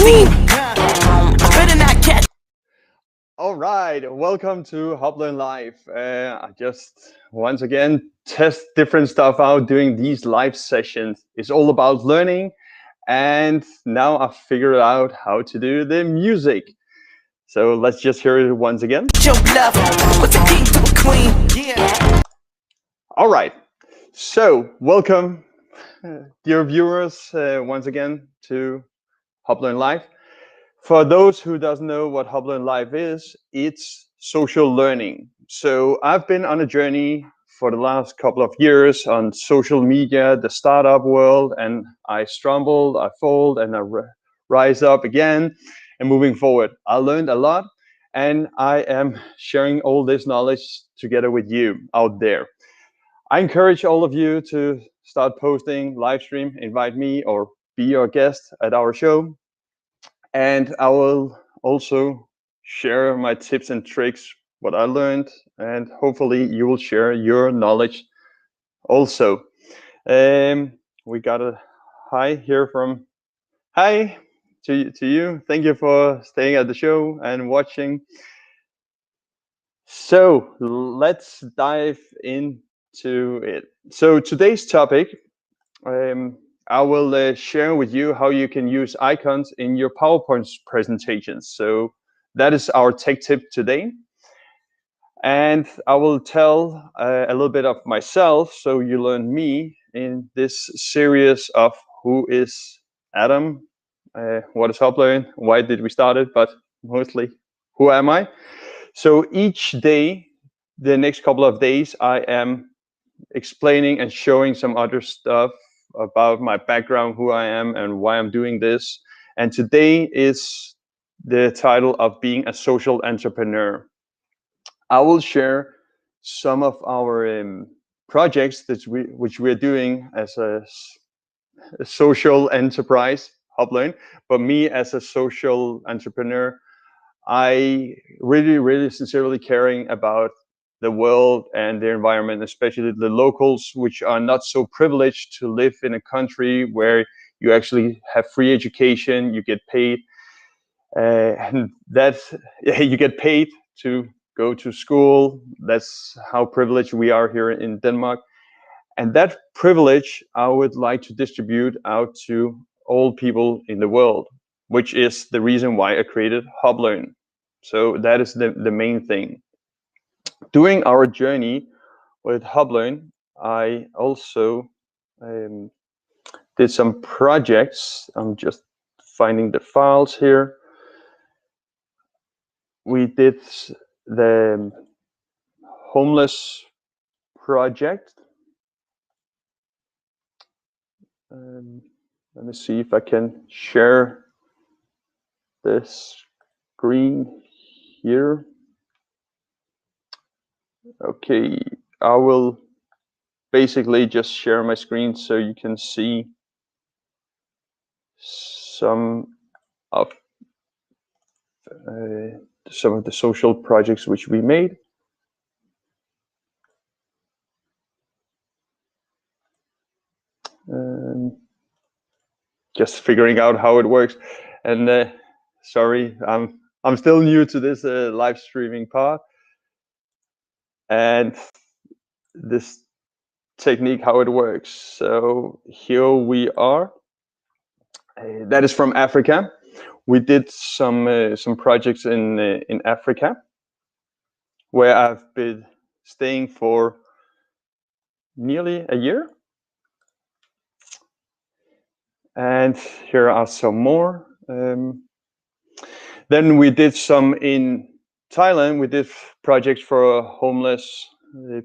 scene. Better not catch. All right, welcome to Hoplearn Live. I just once again test different stuff out doing these live sessions. It's all about learning, and now I've figured out how to do the music. So let's just hear it once again. Your bluff. What's a king to a queen? Yeah. All right, so welcome, dear viewers, once again to Hoplearn Live. For those who doesn't know what Hoplearn Live is, it's social learning. So I've been on a journey for the last couple of years on social media, the startup world, and I stumbled, I fall, and I rise up again and moving forward. I learned a lot, and I am sharing all this knowledge together with you out there. I encourage all of you to start posting, live stream, invite me, or be your guest at our show. And I will also share my tips and tricks, what I learned, and hopefully you will share your knowledge also. We got a hi here from hi to you. Thank you for staying at the show and watching. So let's dive into it. So today's topic, I will share with you how you can use icons in your PowerPoint presentations. So that is our tech tip today. And I will tell a little bit of myself so you learn me in this series of who is Adam, what is Hoplearn, why did we start it, but mostly who am I? So each day, the next couple of days, I am explaining and showing some other stuff about my background, who I am, and why I'm doing this. And today is the title of being a social entrepreneur. I will share some of our projects which we're doing as a social enterprise, Hoplearn. But me as a social entrepreneur, I really sincerely caring about the world and the environment, especially the locals, which are not so privileged to live in a country where you actually have free education, you get paid, and that's you get paid to go to school. That's how privileged we are here in Denmark. And that privilege I would like to distribute out to all people in the world, which is the reason why I created Hoplearn. So that is the main thing. During our journey with Hoplearn, I also did some projects. I'm just finding the files here. We did the homeless project. Let me see if I can share this screen here. Okay, I will basically just share my screen so you can see some of the social projects which we made. Just figuring out how it works. And sorry, I'm still new to this live streaming part and this technique, how it works. So here we are. That is from Africa. We did some projects in Africa, where I've been staying for nearly a year. And here are some more. Then we did some in Thailand. We did projects for homeless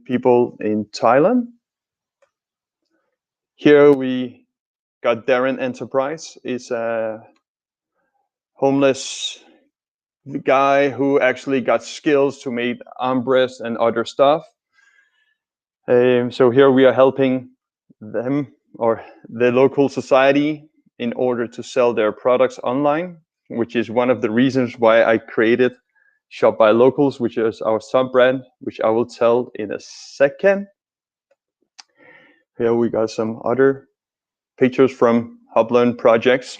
people in Thailand. Here we got Darren Enterprise. Is a homeless guy who actually got skills to make armrests and other stuff. So here we are helping them or the local society in order to sell their products online, which is one of the reasons why I created Shop by Locals, which is our sub-brand, which I will tell in a second. Here we got some other pictures from Hoplearn projects.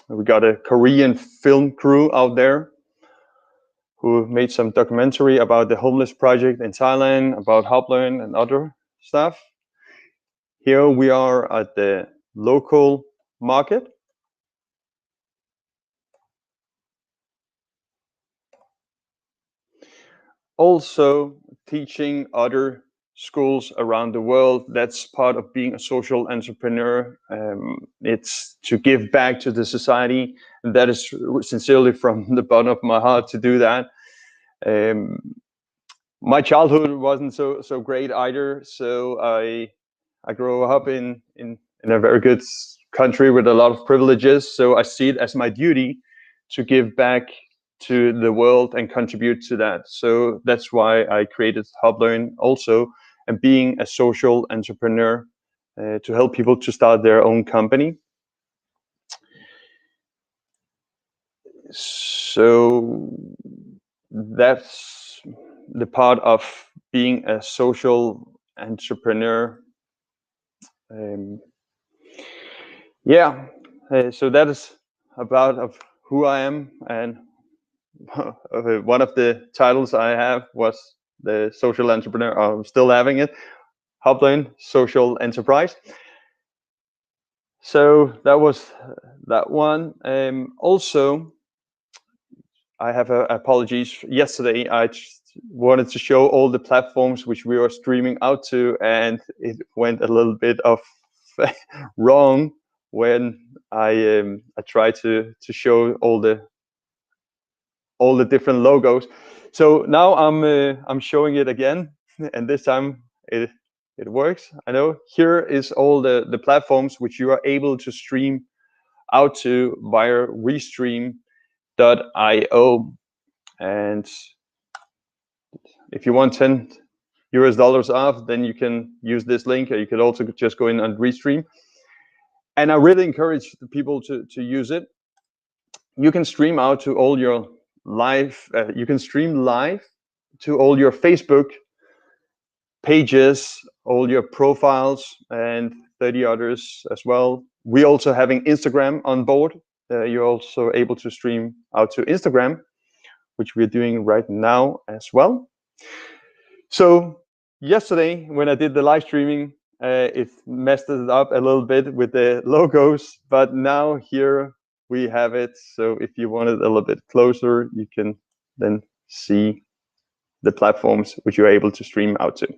We got a Korean film crew out there who made some documentary about the homeless project in Thailand, about Hoplearn and other stuff. Here we are at the local market. Also teaching other schools around the world. That's part of being a social entrepreneur. It's to give back to the society, and that is sincerely from the bottom of my heart to do that. My childhood wasn't so great either, so I grew up in a very good country with a lot of privileges. So I see it as my duty to give back to the world and contribute to that. So that's why I created Hoplearn also, and being a social entrepreneur to help people to start their own company. So that's the part of being a social entrepreneur. Yeah, so that is about of who I am, and one of the titles I have was the social entrepreneur. I'm still having it, Hoplearn Social Enterprise. So that was that one. Also, I have apologies. Yesterday, I wanted to show all the platforms which we were streaming out to, and it went a little bit of wrong when I tried to show all the different logos. So now I'm showing it again, and this time it works. I know here is all the platforms which you are able to stream out to via Restream.io, and if you want $10 off, then you can use this link, or you could also just go in and Restream. And I really encourage the people to use it. You can stream out to all your live, you can stream live to all your Facebook pages, all your profiles, and 30 others as well. We also having Instagram on board. You're also able to stream out to Instagram, which we're doing right now as well. So yesterday, when I did the live streaming, it messed it up a little bit with the logos, but now here we have it. So if you want it a little bit closer, you can then see the platforms which you're able to stream out to.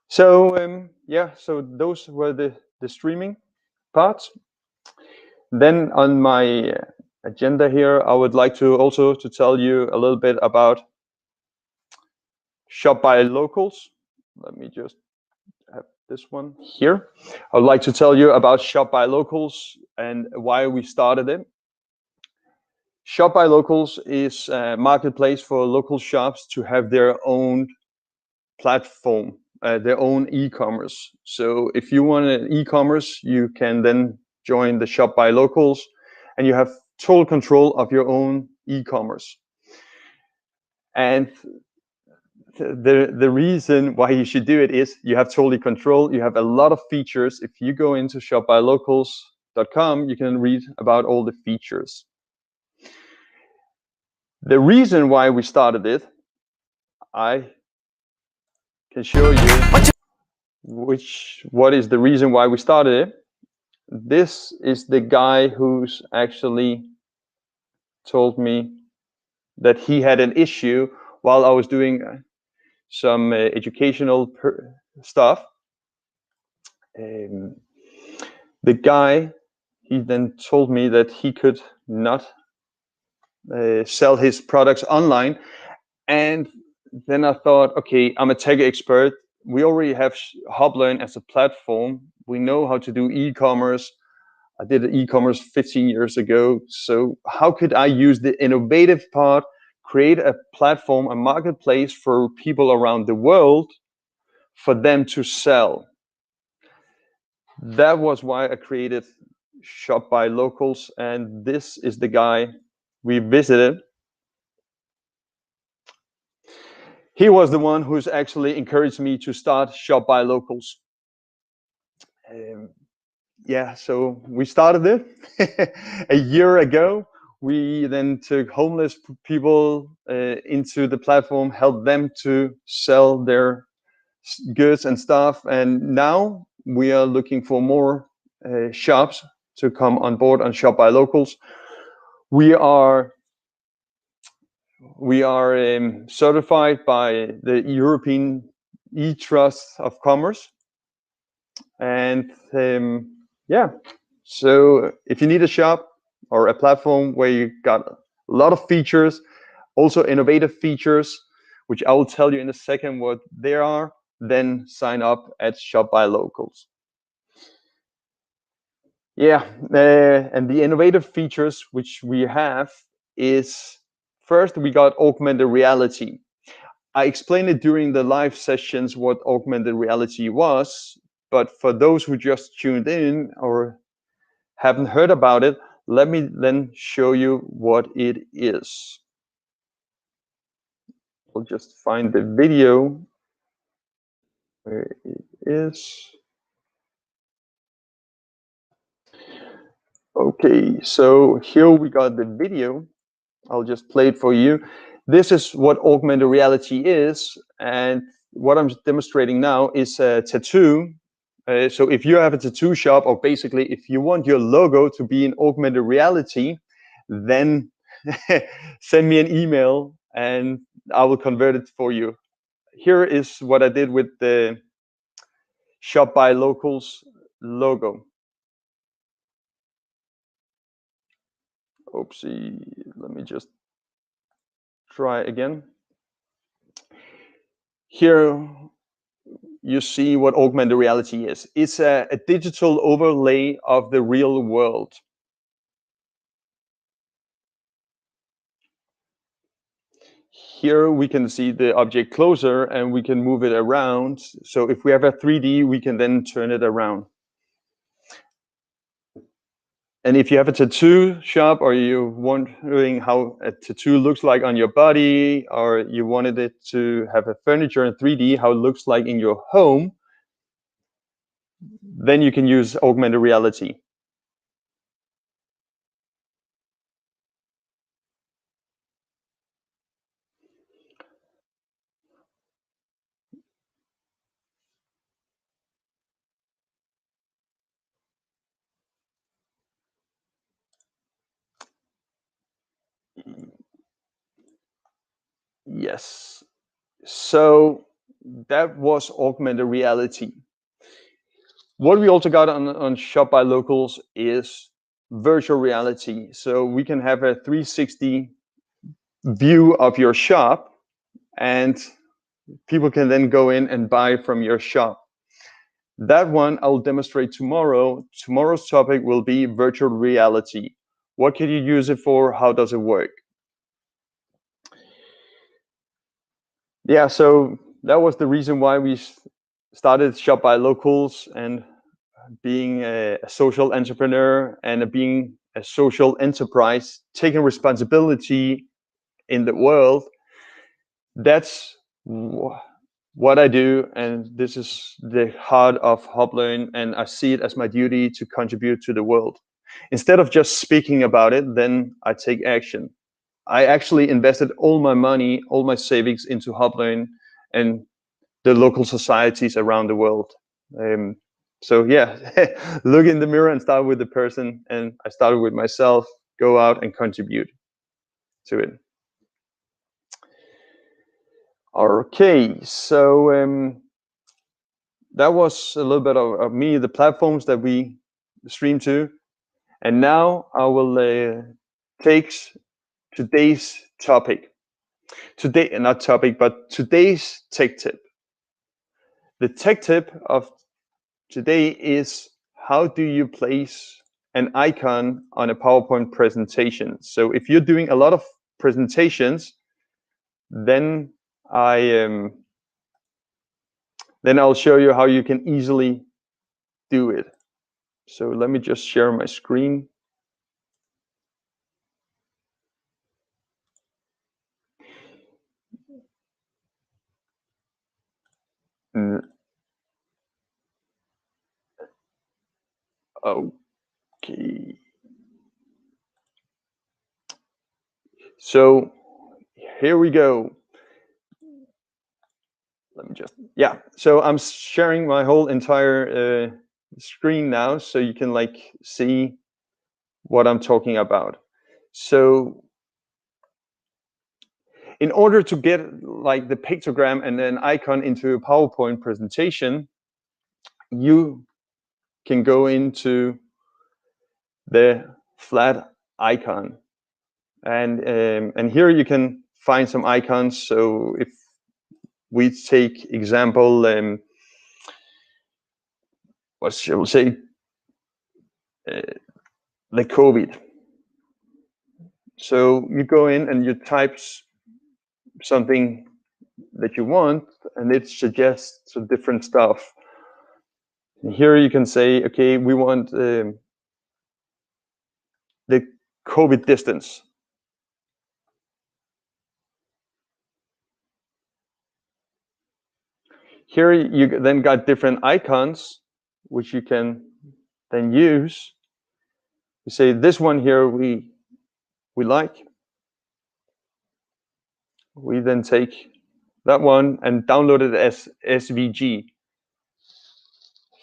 So yeah, so those were the streaming parts. Then on my agenda here, I would like to also to tell you a little bit about Shop by Locals. Let me just have this one here. I would like to tell you about Shop by Locals and why we started it. Shop by Locals is a marketplace for local shops to have their own platform, their own e-commerce. So if you want an e-commerce, you can then join the Shop by Locals, and you have total control of your own e-commerce. And the reason why you should do it is you have totally control. You have a lot of features. If you go into shopbylocals.com, you can read about all the features. The reason why we started it, I can show you what is the reason why we started it. This is the guy who's actually told me that he had an issue while I was doing some educational stuff. The guy, he then told me that he could not sell his products online. And then I thought, okay, I'm a tech expert. We already have Hoplearn as a platform. We know how to do e-commerce. I did e-commerce 15 years ago. So how could I use the innovative part, create a platform, a marketplace for people around the world for them to sell? That was why I created Shop by Locals, and this is the guy we visited. He was the one who's actually encouraged me to start Shop by Locals. yeah, so we started it a year ago. We then took homeless people into the platform, helped them to sell their goods and stuff, and now we are looking for more shops to come on board on Shop by Locals. We are certified by the European e-Trust of Commerce, and yeah. So if you need a shop or a platform where you got a lot of features, also innovative features, which I will tell you in a second what they are, then sign up at Shop by Locals. Yeah, and the innovative features which we have is, first we got augmented reality. I explained it during the live sessions what augmented reality was, but for those who just tuned in or haven't heard about it, let me then show you what it is. I'll just find the video where it is. Okay, so here we got the video. I'll just play it for you. This is what augmented reality is, and what I'm demonstrating now is a tattoo. So if you have a tattoo shop, or basically if you want your logo to be in augmented reality, then send me an email and I will convert it for you. Here is what I did with the Shop by Locals logo. Oopsie, let me just try again. Here you see what augmented reality is. It's a digital overlay of the real world. Here we can see the object closer and we can move it around. So if we have a 3D, we can then turn it around. And if you have a tattoo shop, or you're wondering how a tattoo looks like on your body, or you wanted it to have a furniture in 3D, how it looks like in your home, then you can use augmented reality. Yes. So that was augmented reality. What we also got on Shop by Locals is virtual reality. So we can have a 360 view of your shop, and people can then go in and buy from your shop. That one I'll demonstrate tomorrow. Tomorrow's topic will be virtual reality. What can you use it for? How does it work? Yeah, so that was the reason why we started Shop by Locals, and being a social entrepreneur and being a social enterprise, taking responsibility in the world. That's what I do, and this is the heart of Hoplearn, and I see it as my duty to contribute to the world. Instead of just speaking about it, then I take action. I actually invested all my money, all my savings into Hoplearn and the local societies around the world. So yeah, look in the mirror and start with the person. And I started with myself. Go out and contribute to it. Okay, so that was a little bit of me, the platforms that we stream to, and now I will take today's topic. Today, not topic, but today's tech tip. The tech tip of today is, how do you place an icon on a PowerPoint presentation? So if you're doing a lot of presentations, then I'll show you how you can easily do it. So let me just share my screen. Okay. So here we go. Let me just, yeah. So I'm sharing my whole entire screen now, so you can like see what I'm talking about. So in order to get like the pictogram and an icon into a PowerPoint presentation, you can go into the flat icon, and here you can find some icons. So if we take example, what shall we say, the COVID. So you go in and you type something that you want, and it suggests some different stuff. And here you can say, okay, we want the COVID distance. Here you then got different icons, which you can then use. You say this one here we like. We then take that one and download it as SVG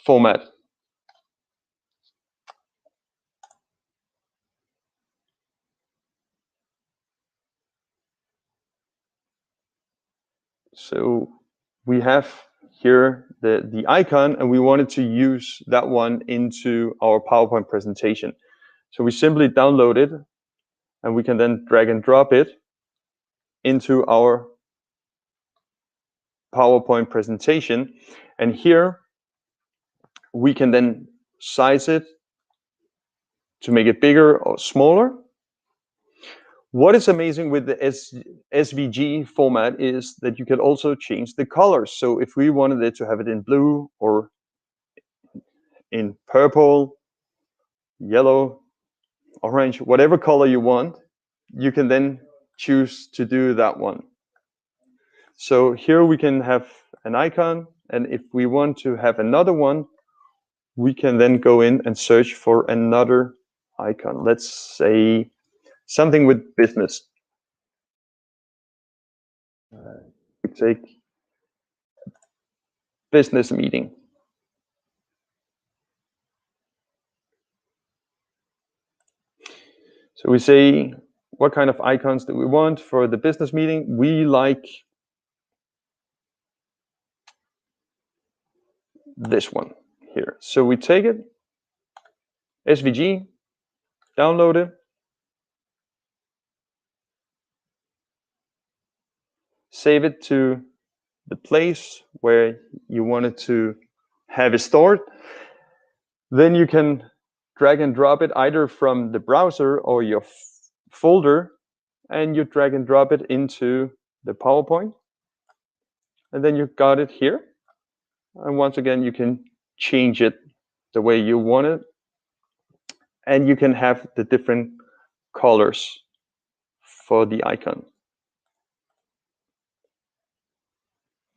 format. So we have here the icon, and we wanted to use that one into our PowerPoint presentation. So we simply download it, and we can then drag and drop it into our PowerPoint presentation. And here we can then size it to make it bigger or smaller. What is amazing with the SVG format is that you can also change the colors. So if we wanted it to have it in blue or in purple, yellow, orange, whatever color you want, you can then choose to do that one. So here we can have an icon, and if we want to have another one, we can then go in and search for another icon. Let's say something with business. We take business meeting. So we say, what kind of icons do we want for the business meeting? We like this one here. So we take it, SVG, download it, save it to the place where you wanted to have it stored. Then you can drag and drop it either from the browser or your folder, and you drag and drop it into the PowerPoint. And then you got it here. And once again, you can change it the way you want it. And you can have the different colors for the icon.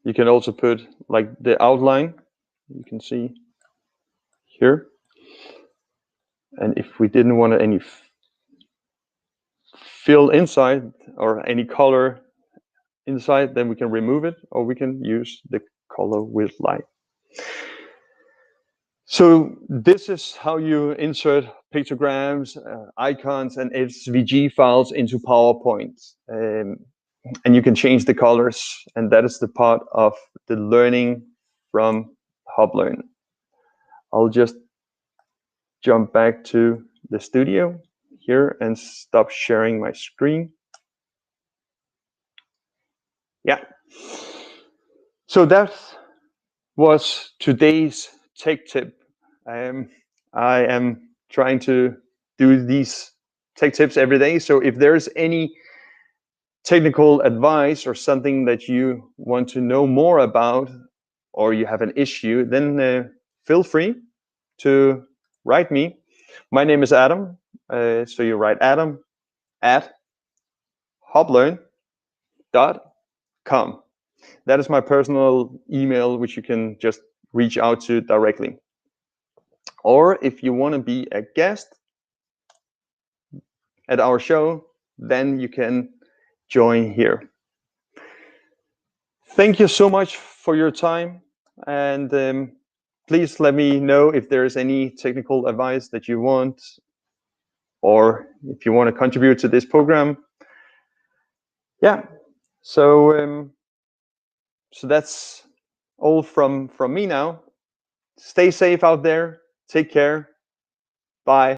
You can also put like the outline, you can see here. And if we didn't want any fill inside or any color inside, then we can remove it, or we can use the color with light. So this is how you insert pictograms, icons, and SVG files into PowerPoint. And you can change the colors, and that is the part of the learning from HubLearn. I'll just jump back to the studio here and stop sharing my screen. Yeah. So that was today's tech tip. I am trying to do these tech tips every day. So if there's any technical advice or something that you want to know more about, or you have an issue, then feel free to write me. My name is Adam. So you write Adam at hublearn.com. That is my personal email, which you can just reach out to directly. Or if you want to be a guest at our show, then you can join here. Thank you so much for your time, and please let me know if there's any technical advice that you want, or if you want to contribute to this program. Yeah, so so that's all from me now. Stay safe out there. Take care. Bye.